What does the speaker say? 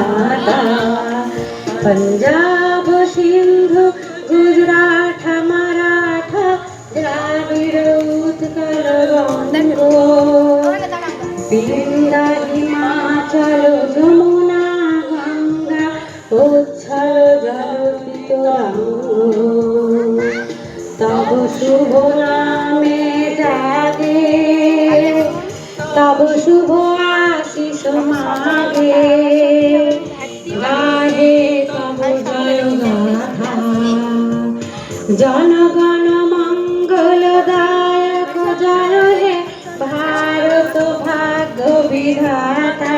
माता पंजाब सिंधु गुजरात मराठा द्राविड़ उत्कल बंगो बिंदा हिमाचल যমুনা গঙ্গা উচ্ছল জলপিতরঙ্গ तब शुभ नामे जागे तब शुभ आशीष मागे गाहे तब जय गाथा जनगण मंगलदायक जय हे भारत भाग्य विधाता